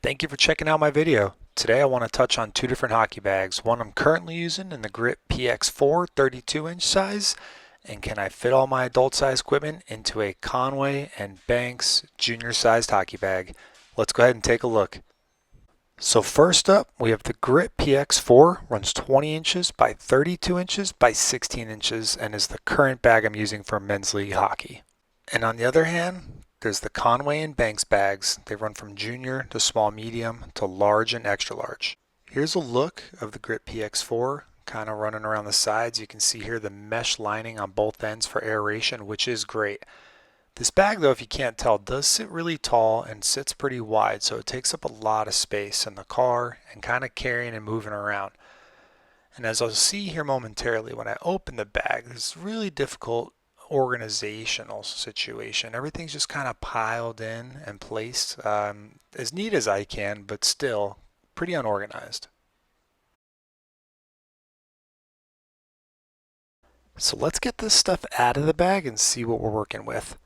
Thank you for checking out my video. Today I want to touch on two different hockey bags. One I'm currently using in the Grip PX4 32-inch size, and can I fit all my adult size equipment into a Conway and Banks junior sized hockey bag? Let's go ahead and take a look. So first up, we have the Grip PX4, runs 20 inches by 32 inches by 16 inches and is the current bag I'm using for men's league hockey. And on the other hand, there's the Conway and Banks bags. They run from junior to small medium to large and extra large. Here's a look of the Grip PX4, kind of running around the sides. You can see here the mesh lining on both ends for aeration, which is great. This bag, though, if you can't tell, does sit really tall and sits pretty wide, so it takes up a lot of space in the car and kind of carrying and moving around. And as I'll see here momentarily, when I open the bag, it's really difficult organizational situation. Everything's just kind of piled in and placed as neat as I can, but still pretty unorganized. So let's get this stuff out of the bag and see what we're working with.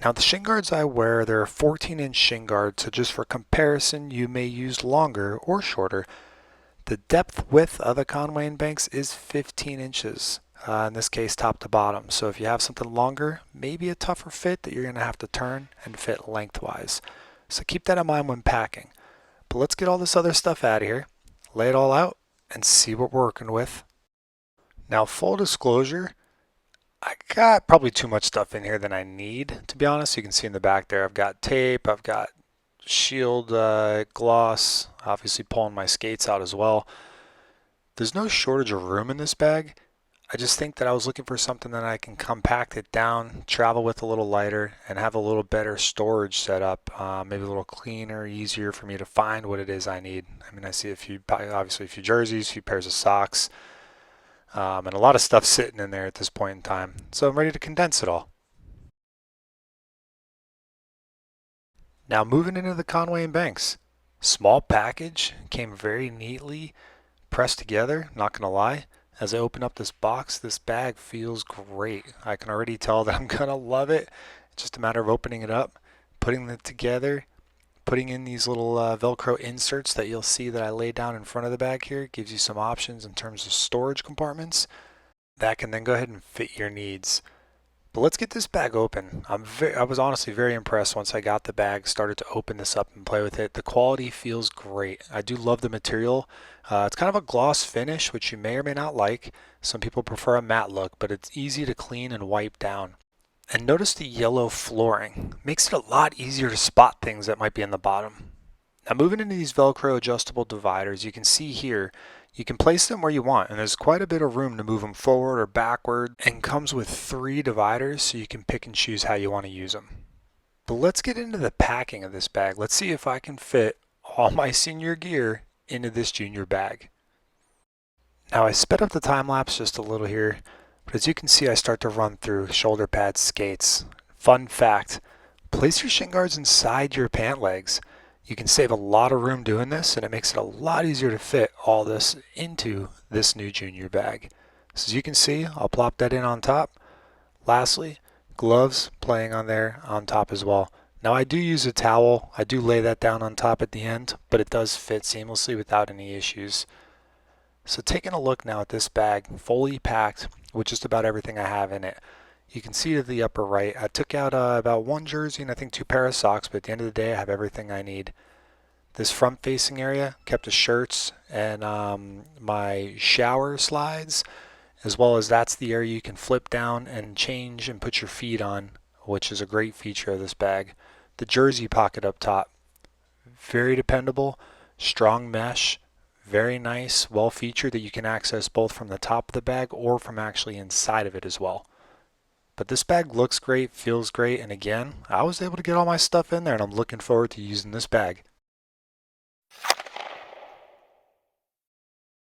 Now the shin guards I wear, they're a 14-inch shin guard, so just for comparison, you may use longer or shorter. The depth width of the Conway and Banks is 15 inches. In this case, top to bottom. So if you have something longer, maybe a tougher fit that you're going to have to turn and fit lengthwise. So keep that in mind when packing. But let's get all this other stuff out of here, lay it all out, and see what we're working with. Now, full disclosure, I got probably too much stuff in here than I need, to be honest. You can see in the back there, I've got tape, I've got shield gloss, obviously pulling my skates out as well. There's no shortage of room in this bag. I just think that I was looking for something that I can compact it down, travel with a little lighter, and have a little better storage set up. Maybe a little cleaner, easier for me to find what it is I need. I mean, I see obviously a few jerseys, a few pairs of socks, and a lot of stuff sitting in there at this point in time. So I'm ready to condense it all. Now moving into the Conway and Banks. Small package, came very neatly pressed together, not gonna lie. As I open up this box, this bag feels great. I can already tell that I'm gonna love it. It's just a matter of opening it up, putting it together, putting in these little Velcro inserts that you'll see that I laid down in front of the bag here. It gives you some options in terms of storage compartments that can then go ahead and fit your needs. But let's get this bag open. I was honestly very impressed once I got the bag, started to open this up and play with it. The quality feels great. I do love the material. It's kind of a gloss finish, which you may or may not like. Some people prefer a matte look, but it's easy to clean and wipe down. And notice the yellow flooring. Makes it a lot easier to spot things that might be in the bottom. Now moving into these Velcro adjustable dividers, you can see here, you can place them where you want, and there's quite a bit of room to move them forward or backward, and comes with 3 dividers so you can pick and choose how you want to use them. But let's get into the packing of this bag. Let's see if I can fit all my senior gear into this junior bag. Now I sped up the time lapse just a little here, but as you can see I start to run through shoulder pads, skates. Fun fact, place your shin guards inside your pant legs. You can save a lot of room doing this, and it makes it a lot easier to fit all this into this new junior bag. So as you can see, I'll plop that in on top. Lastly, gloves playing on there on top as well. Now I do use a towel. I do lay that down on top at the end, but it does fit seamlessly without any issues. So taking a look now at this bag, fully packed with just about everything I have in it. You can see to the upper right, I took out about 1 jersey and I think 2 pair of socks, but at the end of the day I have everything I need. This front facing area kept the shirts and my shower slides, as well as that's the area you can flip down and change and put your feet on, which is a great feature of this bag. The jersey pocket up top, very dependable, strong mesh, very nice, well featured that you can access both from the top of the bag or from actually inside of it as well. But this bag looks great, feels great, and again, I was able to get all my stuff in there and I'm looking forward to using this bag.